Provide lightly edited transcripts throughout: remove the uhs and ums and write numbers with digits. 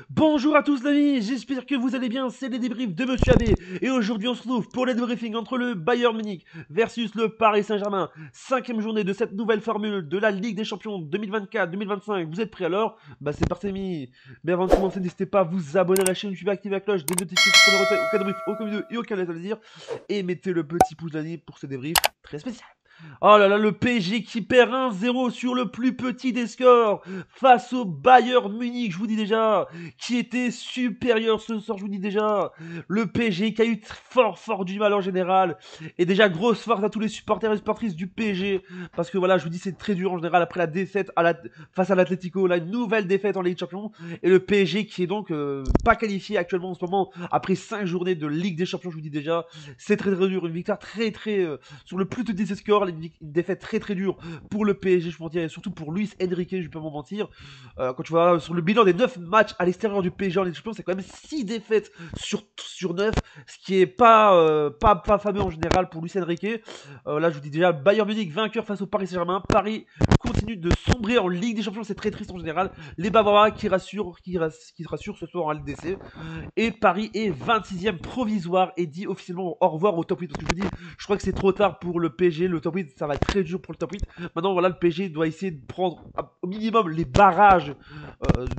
Bonjour à tous les amis, j'espère que vous allez bien, c'est les débriefs de Monsieur Abbé. Et aujourd'hui on se retrouve pour les débriefings entre le Bayern Munich versus le Paris Saint-Germain. Cinquième journée de cette nouvelle formule de la Ligue des Champions 2024-2025. Vous êtes prêts alors? Bah c'est parti ami. Mais avant de commencer, n'hésitez pas à vous abonner à la chaîne YouTube, activer la cloche, des notifications pour ne rater aucun débrief, aucun vidéo et aucun plaisir. Et mettez le petit pouce d'année pour ce débrief très spécial. Oh là là, le PSG qui perd 1-0 sur le plus petit des scores face au Bayern Munich, je vous dis déjà, qui était supérieur ce soir, je vous dis déjà. Le PSG qui a eu fort du mal en général. Et déjà, grosse force à tous les supporters et supportrices du PSG. Parce que voilà, je vous dis, c'est très dur en général après la défaite face à l'Atlético. Là, une nouvelle défaite en Ligue des Champions. Et le PSG qui est donc pas qualifié actuellement en ce moment après 5 journées de Ligue des Champions, je vous dis déjà. C'est très dur. Une victoire très sur le plus petit des scores. Une défaite très dure pour le PSG, je vous mentir, et surtout pour Luis Enrique, je vais pas m'en mentir. Quand tu vois sur le bilan des 9 matchs à l'extérieur du PSG en Ligue des Champions, c'est quand même 6 défaites sur 9, ce qui est pas fameux en général pour Luis Enrique. Là, je vous dis déjà, Bayern Munich vainqueur face au Paris Saint-Germain. Paris continue de sombrer en Ligue des Champions, c'est très triste en général. Les Bavarois qui se rassurent ce soir en LDC. Et Paris est 26e provisoire et dit officiellement au revoir au top 8. Parce que je vous dis, je crois que c'est trop tard pour le PSG. Le top 8, ça va être très dur pour le top 8. Maintenant, voilà, le PSG doit essayer de prendre au minimum les barrages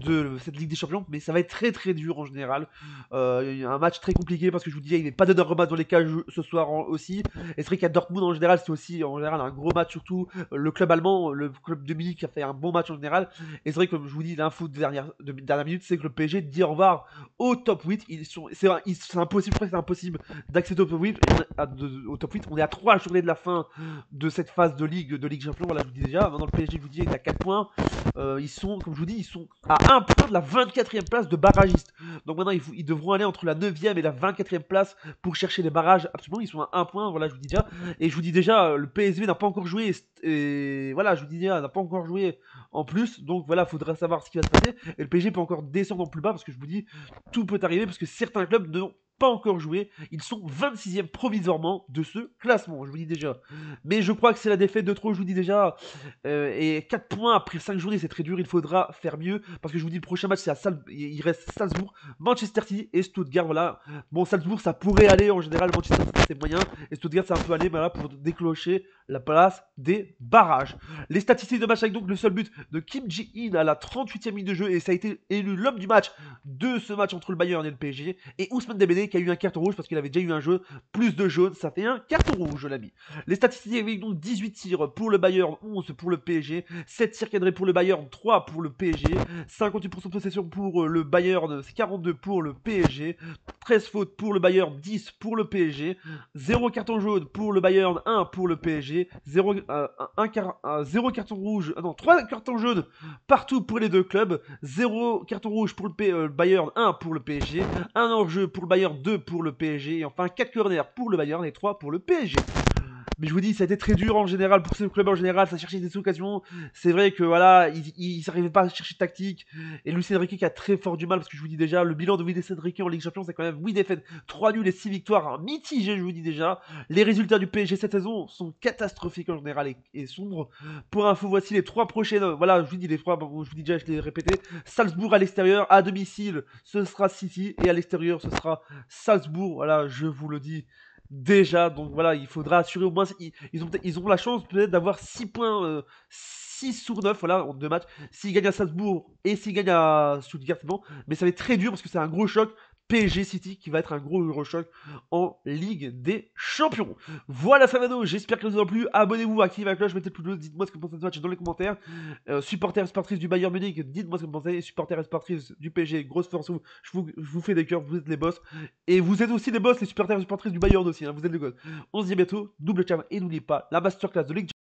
de cette Ligue des Champions. Mais ça va être très dur en général. Il y a un match très compliqué parce que je vous dis, il n'est pas de rematch dans les cages ce soir aussi. Et c'est vrai qu'à Dortmund en général, c'est aussi en général un gros match, surtout le club allemand, le club de Munich qui a fait un bon match en général. Et c'est vrai que comme je vous dis, l'info de dernière minute, c'est que le PSG dit au revoir au top 8. C'est impossible, je crois que c'est impossible d'accéder au top 8. Au top 8, on est à 3 journées de la fin de cette phase de Ligue Champions. Voilà, je vous dis déjà. Maintenant, le PSG, je vous dis, il est à 4 points. Ils sont, comme je vous dis, ils sont à 1 point de la 24e place de barragiste. Donc maintenant, ils devront aller entre la 9e et la 24e place pour chercher les barrages. Absolument, ils sont à 1 point. Voilà, je vous dis déjà. Et je vous dis déjà, le PSV n'a pas encore joué. Et voilà, je vous dis déjà, n'a pas encore joué en plus. Donc voilà, il faudra savoir ce qui va se passer. Et le PSG peut encore descendre en plus bas parce que je vous dis, tout peut arriver parce que certains clubs n'ont pas encore joué. Ils sont 26e provisoirement de ce classement, je vous dis déjà. Mais je crois que c'est la défaite de trop, je vous dis déjà. Et 4 points après 5 journées, c'est très dur. Il faudra faire mieux. Parce que je vous dis, le prochain match, il reste Salzbourg, Manchester City et Stuttgart. Voilà. Bon, Salzbourg, ça pourrait aller en général. Manchester City, c'est moyen. Et Stuttgart, ça peut aller voilà, pour déclencher la place des barrages. Les statistiques de match avec donc le seul but de Kim Ji-in à la 38e minute de jeu. Et ça a été élu l'homme du match de ce match entre le Bayern et le PSG. Et Ousmane Dembélé qui a eu un carton rouge parce qu'il avait déjà eu un jeu plus de jaune. Ça fait un carton rouge, l'ami. Les statistiques avec donc 18 tirs pour le Bayern, 11 pour le PSG, 7 tirs cadrés pour le Bayern, 3 pour le PSG, 58% de possession pour le Bayern, 42 pour le PSG, 13 fautes pour le Bayern, 10 pour le PSG, 0 carton jaune pour le Bayern, 1 pour le PSG, 0 carton rouge, non, 3 cartons jaunes partout pour les deux clubs, 0 carton rouge pour le Bayern, 1 pour le PSG, 1 hors-jeu pour le Bayern, 2 pour le PSG, et enfin 4 corners pour le Bayern et 3 pour le PSG. Mais je vous dis, ça a été très dur en général pour ce club en général, ça cherchait des occasions. C'est vrai que voilà, ils n'arrivaient pas à chercher de tactique. Et Luis Enrique qui a très fort du mal, parce que je vous dis déjà, le bilan de Luis Enrique en Ligue des Champions, c'est quand même 8 défaites, 3 nuls et 6 victoires mitigées, je vous dis déjà. Les résultats du PSG cette saison sont catastrophiques en général et sombres. Pour info, voici les 3 prochaines. Voilà, je vous dis les 3, bon, je vous dis déjà, je l'ai répété. Salzbourg à l'extérieur, à domicile, ce sera City, et à l'extérieur, ce sera Salzbourg. Voilà, je vous le dis déjà. Donc voilà, il faudra assurer au moins. Ils ont la chance peut-être d'avoir 6 points, 6 sur 9 voilà, en 2 matchs. S'ils gagnent à Salzbourg et s'ils gagnent à Stuttgart, c'est bon. Mais ça va être très dur parce que c'est un gros choc. PSG City qui va être un gros choc en Ligue des Champions. Voilà ça va, j'espère que ça vous a plu. Abonnez-vous, activez la cloche, mettez le pouce bleu, dites-moi ce que vous pensez de ce match dans les commentaires. Supporters et supportrices du Bayern Munich, dites-moi ce que vous pensez. Supporters et supportrices du PSG, grosse force, je vous fais des cœurs, vous êtes les boss. Et vous êtes aussi les boss, les supporters et supportrices du Bayern aussi, hein, vous êtes les gosses. On se dit à bientôt, double ciao et n'oubliez pas la masterclass de Ligue